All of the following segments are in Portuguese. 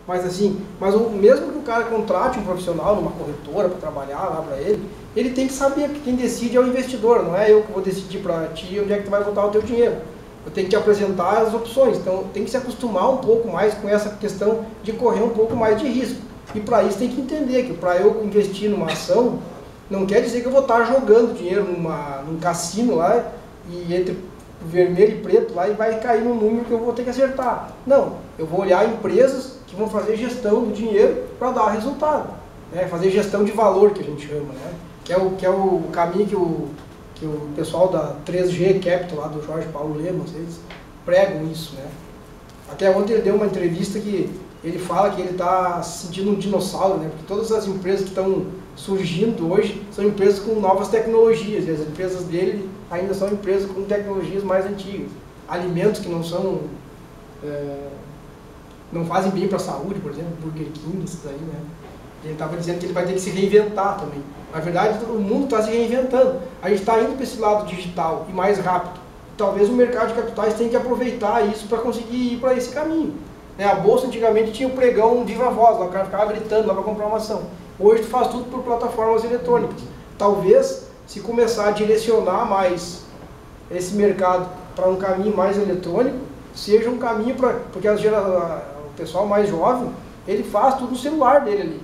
Mas assim, mesmo que o cara contrate um profissional numa corretora para trabalhar lá para ele tem que saber que quem decide é o investidor, não é eu que vou decidir para ti onde é que tu vai botar o teu dinheiro. Eu tenho que te apresentar as opções, então tem que se acostumar um pouco mais com essa questão de correr um pouco mais de risco. E para isso tem que entender que para eu investir numa ação, não quer dizer que eu vou estar jogando dinheiro num cassino lá e entre vermelho e preto lá e vai cair num número que eu vou ter que acertar. Não, eu vou olhar empresas que vão fazer gestão do dinheiro para dar resultado, né? Fazer gestão de valor, que a gente chama, né? Que é o caminho que o pessoal da 3G Capital, lá do Jorge Paulo Lemos, eles pregam isso, né? Até ontem ele deu uma entrevista que ele fala que ele está se sentindo um dinossauro, né? Porque todas as empresas que estão surgindo hoje são empresas com novas tecnologias, e as empresas dele ainda são empresas com tecnologias mais antigas. Alimentos que não são... não fazem bem para a saúde, por exemplo, Burger King, isso daí, né? Ele estava dizendo que ele vai ter que se reinventar também. Na verdade, o mundo está se reinventando. A gente está indo para esse lado digital e mais rápido. Talvez o mercado de capitais tenha que aproveitar isso para conseguir ir para esse caminho. A bolsa antigamente tinha o pregão viva voz, lá o cara ficava gritando lá para comprar uma ação. Hoje tu faz tudo por plataformas eletrônicas. Talvez, se começar a direcionar mais esse mercado para um caminho mais eletrônico, seja um caminho para... Porque o pessoal mais jovem, ele faz tudo no celular dele ali.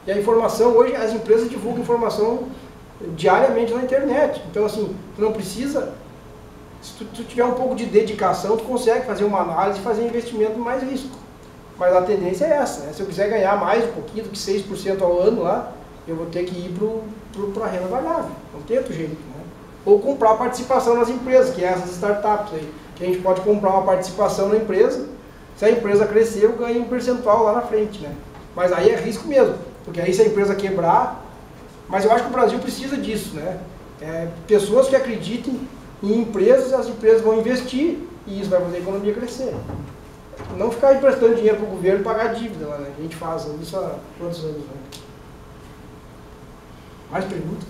E a informação, hoje as empresas divulgam informação diariamente na internet. Então assim, tu não precisa... Se tu tiver um pouco de dedicação, tu consegue fazer uma análise e fazer investimento mais risco. Mas a tendência é essa, né? Se eu quiser ganhar mais um pouquinho do que 6% ao ano lá, eu vou ter que ir para a renda variável. Não tem outro jeito, né? Ou comprar participação nas empresas, que é essas startups aí. Que a gente pode comprar uma participação na empresa, se a empresa crescer, eu ganho um percentual lá na frente, né? Mas aí é risco mesmo, porque aí se a empresa quebrar... Mas eu acho que o Brasil precisa disso, né? Pessoas que acreditem em empresas, as empresas vão investir e isso vai fazer a economia crescer. Não ficar emprestando dinheiro para o governo e pagar dívida lá, né? A gente faz isso há quantos anos, né? Mais perguntas?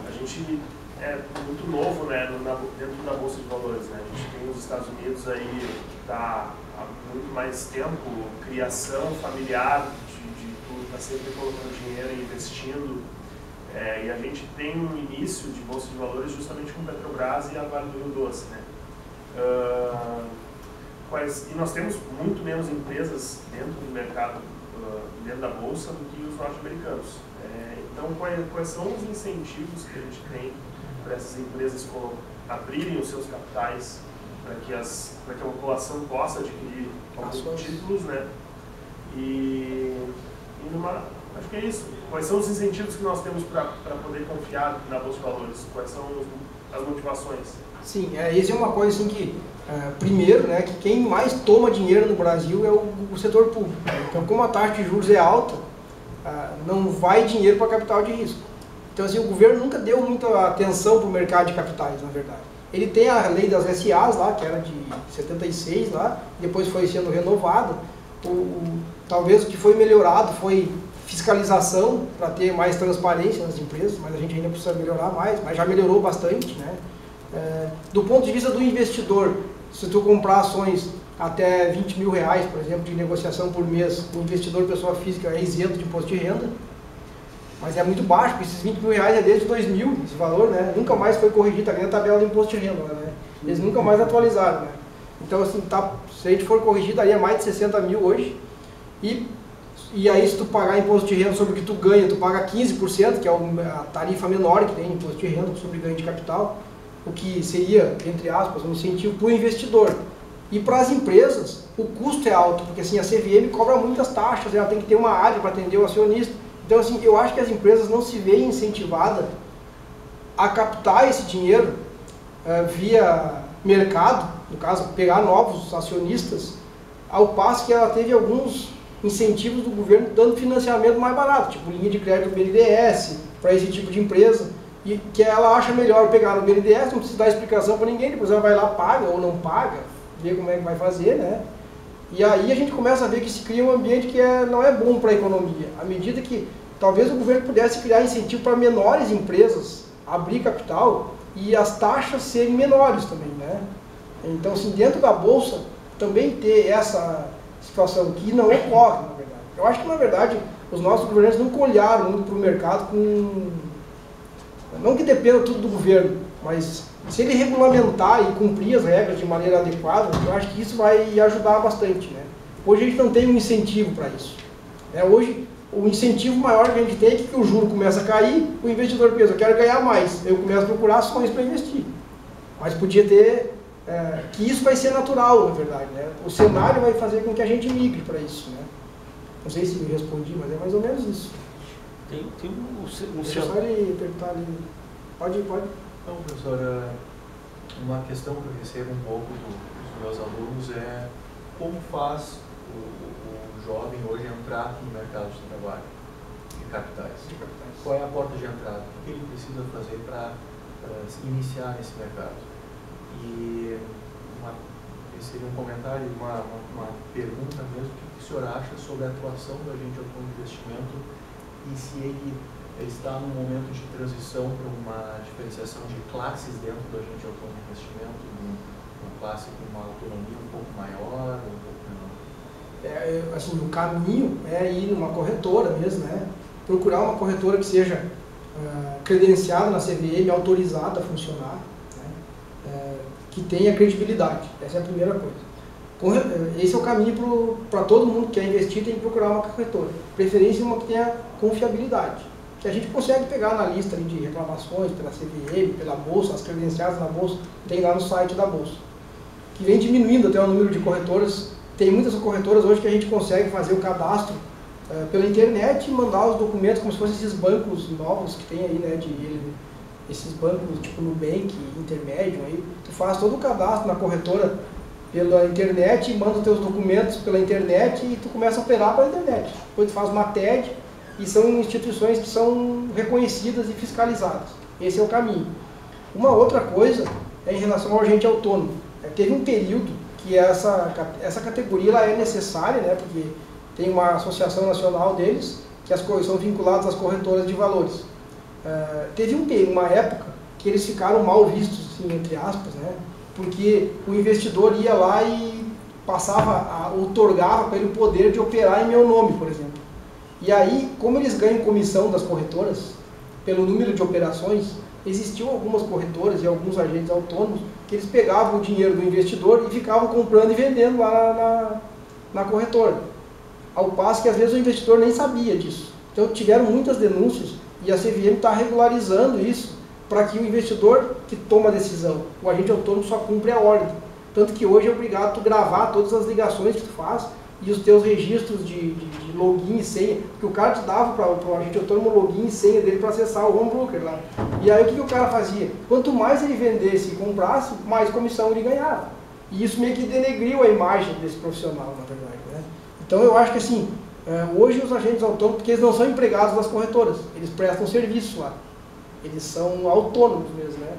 A gente é muito novo, né, dentro da Bolsa de Valores, né? A gente tem os Estados Unidos aí que está há muito mais tempo, criação familiar de tudo, está sempre colocando dinheiro e investindo. E a gente tem um início de Bolsa de Valores justamente com Petrobras e a Vale do Rio Doce, né? E nós temos muito menos empresas dentro do mercado, dentro da Bolsa, do que os norte-americanos. Então, quais são os incentivos que a gente tem para essas empresas abrirem os seus capitais, para que a população possa adquirir alguns títulos, né? Acho que é isso. Quais são os incentivos que nós temos para poder confiar na Bolsa de Valores? Quais são as motivações? Sim, isso é uma coisa assim que, primeiro, né, que quem mais toma dinheiro no Brasil é o setor público. Então, como a taxa de juros é alta, não vai dinheiro para capital de risco. Então, assim, o governo nunca deu muita atenção para o mercado de capitais, na verdade. Ele tem a lei das SAs lá, que era de 76 lá, depois foi sendo renovada. Talvez o que foi melhorado foi fiscalização para ter mais transparência nas empresas, mas a gente ainda precisa melhorar mais, mas já melhorou bastante, né? Do ponto de vista do investidor, se tu comprar ações até 20 mil reais, por exemplo, de negociação por mês, o investidor pessoa física é isento de imposto de renda, mas é muito baixo, porque esses 20 mil reais é desde 2000, esse valor, né? Nunca mais foi corrigido, está na tabela do imposto de renda, né? Eles nunca mais atualizaram, né? Então, assim, se a gente for corrigir, daria mais de 60 mil hoje, e aí se tu pagar imposto de renda sobre o que tu ganha, tu paga 15%, que é a tarifa menor que tem imposto de renda sobre ganho de capital, o que seria, entre aspas, um incentivo para o investidor. E para as empresas, o custo é alto, porque assim, a CVM cobra muitas taxas, ela tem que ter uma área para atender o acionista. Então, assim, eu acho que as empresas não se veem incentivadas a captar esse dinheiro via mercado, no caso, pegar novos acionistas, ao passo que ela teve alguns incentivos do governo dando financiamento mais barato, tipo linha de crédito BNDES, para esse tipo de empresa, e que ela acha melhor pegar no BNDES, não precisa dar explicação para ninguém, depois ela vai lá, paga ou não paga, vê como é que vai fazer, né? E aí a gente começa a ver que se cria um ambiente que não é bom para a economia. À medida que talvez o governo pudesse criar incentivo para menores empresas abrir capital, e as taxas serem menores também, né? Então, assim, dentro da Bolsa, também ter essa situação que não ocorre, na verdade. Eu acho que, na verdade, os nossos governantes nunca olharam muito para o mercado com... Não que dependa tudo do governo, mas se ele regulamentar e cumprir as regras de maneira adequada, eu acho que isso vai ajudar bastante, né? Hoje a gente não tem um incentivo para isso. Hoje, o incentivo maior que a gente tem é que o juro começa a cair, o investidor pensa, eu quero ganhar mais, eu começo a procurar ações para investir. Mas podia ter... que isso vai ser natural, na verdade, né? O cenário vai fazer com que a gente migre para isso, né? Não sei se me respondi, mas é mais ou menos isso. Tem Deixa só ele perguntar ali. Pode. Então, professor, uma questão que eu recebo um pouco dos meus alunos é como faz o jovem hoje entrar no mercado de trabalho de capitais? Qual é a porta de entrada? O que ele precisa fazer para iniciar nesse mercado? E esse seria um comentário, uma pergunta mesmo, o que o senhor acha sobre a atuação do agente autônomo de investimento e se ele está num momento de transição para uma diferenciação de classes dentro do agente autônomo de investimento, uma classe com uma autonomia um pouco maior ou um pouco menor? Assim, o caminho é ir numa corretora mesmo, né? Procurar uma corretora que seja credenciada na CVM, autorizada a funcionar, né? Que tenha credibilidade. Essa é a primeira coisa. Esse é o caminho para todo mundo que quer investir, tem que procurar uma corretora. Preferência uma que tenha confiabilidade. Que a gente consegue pegar na lista ali de reclamações pela CVM, pela Bolsa, as credenciadas na Bolsa, tem lá no site da Bolsa. Que vem diminuindo até o número de corretoras. Tem muitas corretoras hoje que a gente consegue fazer o cadastro pela internet e mandar os documentos como se fossem esses bancos novos que tem aí, né, esses bancos tipo Nubank, Intermédio, aí, tu faz todo o cadastro na corretora pela internet, manda os teus documentos pela internet e tu começa a operar pela internet. Depois tu faz uma TED e são instituições que são reconhecidas e fiscalizadas. Esse é o caminho. Uma outra coisa é em relação ao agente autônomo. Teve um período que essa categoria ela é necessária, né, porque tem uma associação nacional deles, que as coisas são vinculadas às corretoras de valores. Teve uma época que eles ficaram mal vistos, assim, entre aspas, né? Porque o investidor ia lá e otorgava para ele o poder de operar em meu nome, por exemplo. E aí, como eles ganham comissão das corretoras, pelo número de operações, existiam algumas corretoras e alguns agentes autônomos que eles pegavam o dinheiro do investidor e ficavam comprando e vendendo lá na corretora. Ao passo que às vezes o investidor nem sabia disso. Então tiveram muitas denúncias e a CVM está regularizando isso para que o investidor que toma a decisão, o agente autônomo só cumpre a ordem. Tanto que hoje é obrigado a tu gravar todas as ligações que tu faz e os teus registros de login e senha, porque o cara te dava para o agente autônomo o login e senha dele para acessar o home broker lá. E aí o que o cara fazia? Quanto mais ele vendesse e comprasse, mais comissão ele ganhava. E isso meio que denegriu a imagem desse profissional, na verdade, né? Então eu acho que assim, hoje os agentes autônomos, porque eles não são empregados das corretoras, eles prestam serviço lá. Eles são autônomos mesmo, né?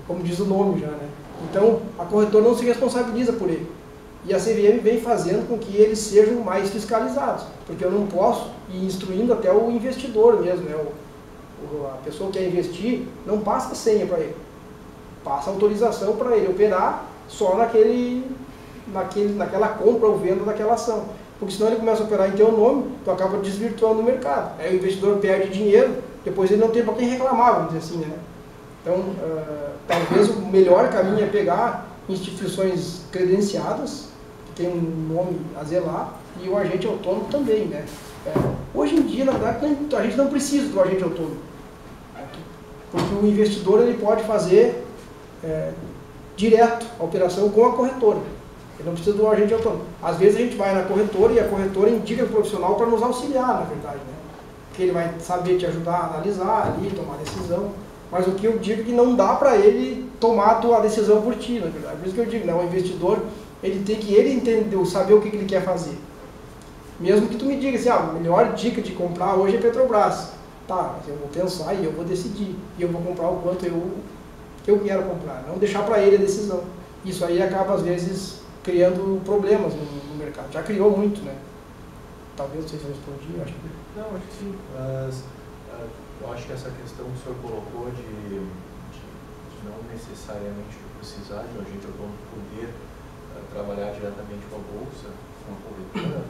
Como diz o nome já, né? Então a corretora não se responsabiliza por ele. E a CVM vem fazendo com que eles sejam mais fiscalizados, porque eu não posso ir instruindo até o investidor mesmo, né? A pessoa que quer investir não passa a senha para ele, passa a autorização para ele operar só naquela compra ou venda daquela ação. Porque senão ele começa a operar em teu nome, tu acaba desvirtuando o mercado. Aí o investidor perde dinheiro, depois ele não tem para quem reclamar, vamos dizer assim, né? Então, talvez o melhor caminho é pegar instituições credenciadas, que tem um nome a zelar, e o agente autônomo também, né? Hoje em dia, na verdade, a gente não precisa do agente autônomo, porque o investidor ele pode fazer direto a operação com a corretora. Ele não precisa do agente autônomo. Às vezes a gente vai na corretora e a corretora indica o profissional para nos auxiliar, na verdade, né? Porque ele vai saber te ajudar a analisar ali, tomar decisão. Mas o que eu digo é que não dá para ele tomar a tua decisão por ti, na verdade. Por isso que eu digo, não, o investidor, ele tem que entender, saber o que ele quer fazer. Mesmo que tu me diga assim, a melhor dica de comprar hoje é Petrobras. Tá, mas eu vou pensar e eu vou decidir. E eu vou comprar o quanto eu quero comprar. Não deixar para ele a decisão. Isso aí acaba, às vezes, criando problemas no mercado. Já criou muito, né? Talvez, não sei se eu respondi, acho que... Não, acho que sim. Mas eu acho que essa questão que o senhor colocou de não necessariamente precisar de um agente autônomo poder trabalhar diretamente com a bolsa, com a corretora,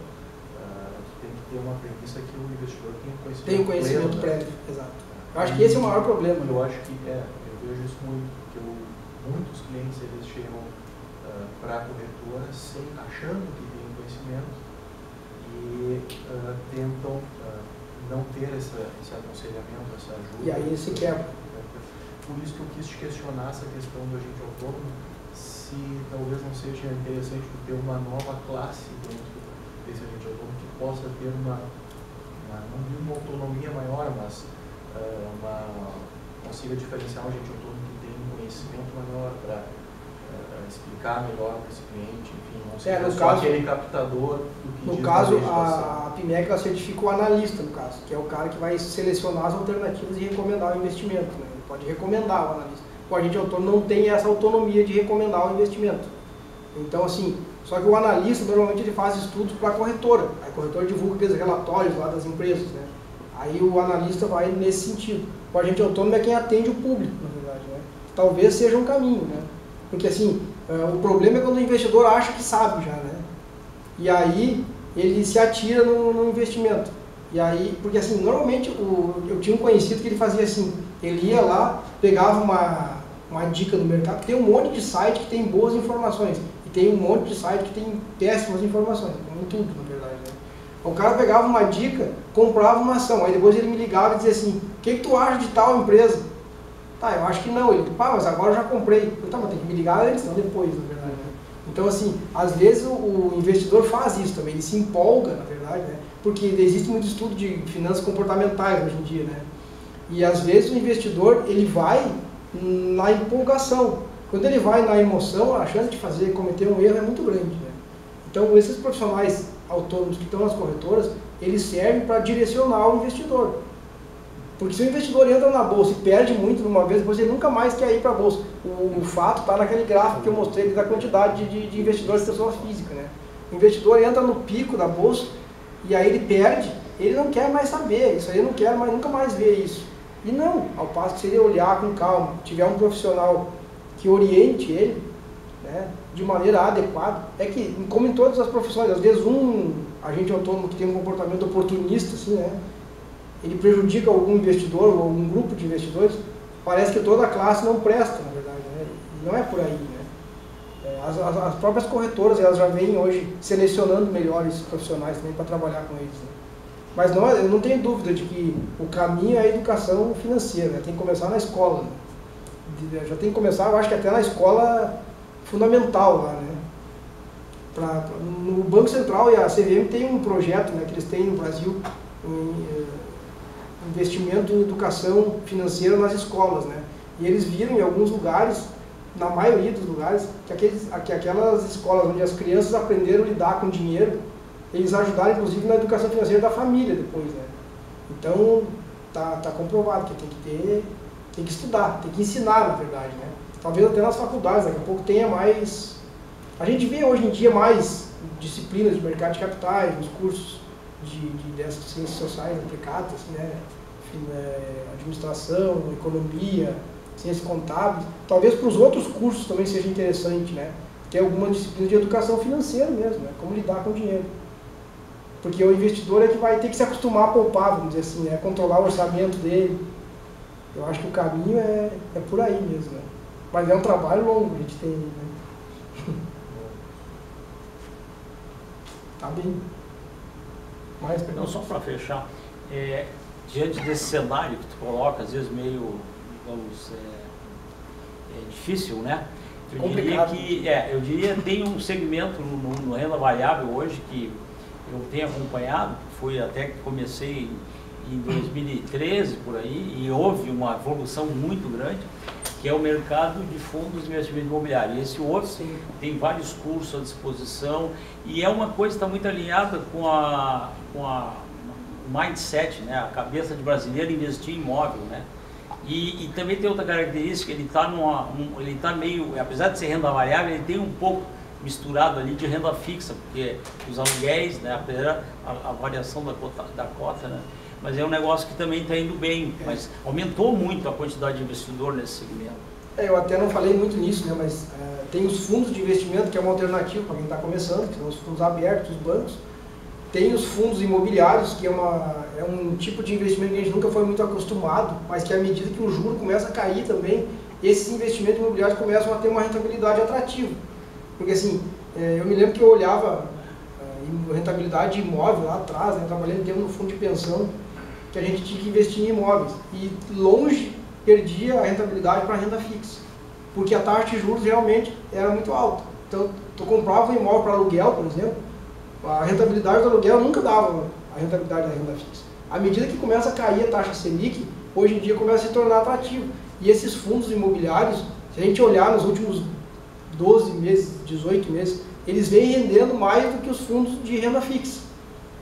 tem que ter uma premissa que o investidor tenha conhecimento Tem um conhecimento pleno, prévio, exato. Eu acho que esse é o maior problema. Eu acho que eu vejo isso muito, porque muitos clientes eles chegam para a corretora achando que têm conhecimento e tentam não ter esse aconselhamento, essa ajuda. E aí se quebra. Por isso que eu quis te questionar essa questão do agente autônomo, se talvez não seja interessante ter uma nova classe dentro desse agente autônomo que possa ter não digo uma autonomia maior, mas consiga diferenciar um agente autônomo que tem um conhecimento maior para explicar melhor para esse cliente, enfim, não seja só aquele captador do que no diz caso, a a PMEC ela certifica o analista, no caso, que é o cara que vai selecionar as alternativas e recomendar o investimento. Né? Ele pode recomendar o analista. O agente autônomo não tem essa autonomia de recomendar o investimento. Então, assim, só que o analista, normalmente, ele faz estudos para a corretora. A corretora divulga aqueles relatórios lá das empresas, né? Aí o analista vai nesse sentido. O agente autônomo é quem atende o público, na verdade, né? Talvez seja um caminho, né? Porque, assim, o problema é quando o investidor acha que sabe já, né? E aí ele se atira no investimento. E aí, porque assim, normalmente eu tinha um conhecido que ele fazia assim, ele ia lá, pegava uma dica do mercado, tem um monte de site que tem boas informações, e tem um monte de site que tem péssimas informações, como em tudo, na verdade, né? O cara pegava uma dica, comprava uma ação, aí depois ele me ligava e dizia assim, o que tu acha de tal empresa? Tá, eu acho que não. Ele, mas agora eu já comprei. Eu, tá, mas tem que me ligar antes, não depois, na verdade, né? Então, assim, às vezes o investidor faz isso também, ele se empolga, na verdade, né? Porque existe muito estudo de finanças comportamentais hoje em dia, né? E às vezes o investidor, ele vai na empolgação. Quando ele vai na emoção, a chance de cometer um erro é muito grande, né? Então, esses profissionais autônomos que estão nas corretoras, eles servem para direcionar o investidor. Porque se o investidor entra na bolsa e perde muito de uma vez, depois ele nunca mais quer ir para a bolsa. O fato está naquele gráfico que eu mostrei da quantidade de investidores de pessoa física, né? O investidor entra no pico da bolsa e aí ele perde, ele não quer mais saber, isso aí eu não quero mais, nunca mais ver isso. E não, ao passo que se ele olhar com calma, tiver um profissional que oriente ele, né, de maneira adequada, é que, como em todas as profissões, às vezes um agente autônomo que tem um comportamento oportunista, assim, né, ele prejudica algum investidor ou algum grupo de investidores, parece que toda a classe não presta, na verdade, né? E não é por aí, né? As próprias corretoras, elas já vêm hoje selecionando melhores profissionais também para trabalhar com eles, né? Mas não, eu não tenho dúvida de que o caminho é a educação financeira, né? Tem que começar na escola, né? Já tem que começar, eu acho que até na escola fundamental lá, né? No Banco Central e a CVM tem um projeto, né, que eles têm no Brasil, investimento em educação financeira nas escolas, né? E eles viram em alguns lugares, na maioria dos lugares, que aquelas escolas onde as crianças aprenderam a lidar com dinheiro, eles ajudaram inclusive na educação financeira da família depois, né? Então, tá comprovado que tem que estudar, tem que ensinar, na verdade, né? Talvez até nas faculdades, daqui a pouco tenha mais... A gente vê hoje em dia mais disciplinas de mercado de capitais, nos cursos dessas ciências sociais aplicadas, né? Administração, economia, ciências contábeis. Talvez para os outros cursos também seja interessante, né? Ter alguma disciplina de educação financeira mesmo, né? Como lidar com o dinheiro. Porque o investidor é que vai ter que se acostumar a poupar, vamos dizer assim, né? Controlar o orçamento dele. Eu acho que o caminho é por aí mesmo, né? Mas é um trabalho longo, a gente tem, né? Tá bem. Mais Não, só para fechar, diante desse cenário que tu coloca, às vezes meio, digamos, difícil, né? Eu diria que tem um segmento no renda variável hoje que eu tenho acompanhado, foi até que comecei em 2013 por aí, e houve uma evolução muito grande, que é o mercado de fundos de investimento imobiliário. E esse outro tem vários cursos à disposição, e é uma coisa que está muito alinhada com a mindset, né? A cabeça de brasileiro investir em imóvel, né? E também tem outra característica, ele está meio, apesar de ser renda variável, ele tem um pouco misturado ali de renda fixa, porque os aluguéis, né? Apesar a variação da cota, né? Mas é um negócio que também está indo bem, mas aumentou muito a quantidade de investidor nesse segmento. Eu até não falei muito nisso, né, mas tem os fundos de investimento, que é uma alternativa para quem está começando, que são os fundos abertos dos bancos. Tem os fundos imobiliários, que é um tipo de investimento que a gente nunca foi muito acostumado, mas que à medida que o juro começa a cair também, esses investimentos imobiliários começam a ter uma rentabilidade atrativa. Porque assim, eu me lembro que eu olhava rentabilidade de imóvel lá atrás, né, trabalhando no fundo de pensão, que a gente tinha que investir em imóveis. E longe perdia a rentabilidade para a renda fixa, porque a taxa de juros realmente era muito alta. Então, tu comprava um imóvel para aluguel, por exemplo, a rentabilidade do aluguel nunca dava a rentabilidade da renda fixa. À medida que começa a cair a taxa Selic, hoje em dia começa a se tornar atrativo. E esses fundos imobiliários, se a gente olhar nos últimos 12 meses, 18 meses, eles vêm rendendo mais do que os fundos de renda fixa.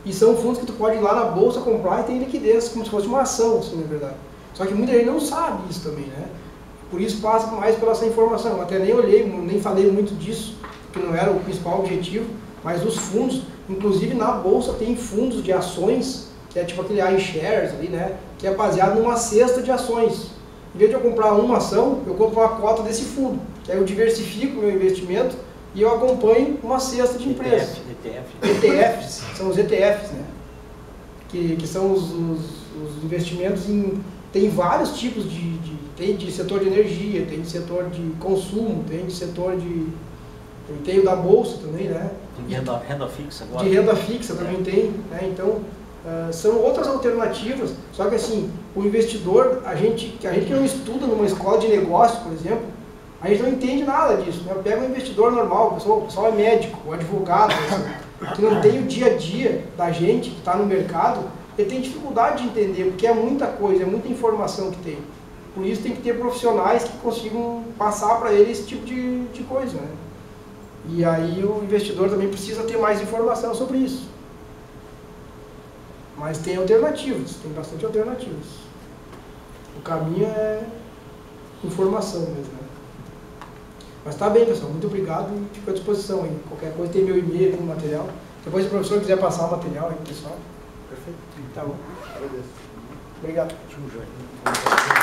E são fundos que tu pode ir lá na bolsa comprar e tem liquidez, como se fosse uma ação, assim, na verdade. Só que muita gente não sabe isso também, né? Por isso passa mais pela essa informação. Eu até nem olhei, nem falei muito disso, porque não era o principal objetivo, mas os fundos, inclusive na bolsa tem fundos de ações, que é tipo aquele iShares ali, né? Que é baseado numa cesta de ações. Em vez de eu comprar uma ação, eu compro uma cota desse fundo, que aí eu diversifico o meu investimento e eu acompanho uma cesta de empresas. ETFs, são os ETFs, né? Que são os investimentos em... Tem vários tipos tem de setor de energia, tem de setor de consumo, tem de setor de... Tem o da bolsa também, né? De renda fixa agora. De renda fixa também tem, né? Então, são outras alternativas, só que assim, o investidor, a gente que não estuda numa escola de negócio, por exemplo, a gente não entende nada disso, né? Pega um investidor normal, o pessoal é médico, o advogado, assim, que não tem o dia a dia da gente que está no mercado, ele tem dificuldade de entender, porque é muita coisa, é muita informação que tem. Por isso tem que ter profissionais que consigam passar para ele esse tipo de coisa, né? E aí o investidor também precisa ter mais informação sobre isso. Mas tem alternativas, tem bastante alternativas. O caminho é informação mesmo, né? Mas tá bem, pessoal, muito obrigado e fico à disposição aí. Qualquer coisa tem meu e-mail, tem o material. Depois se o professor quiser passar o material aí, pessoal. Perfeito. Tá bom. Agradeço. Obrigado. Tchau, Jorge.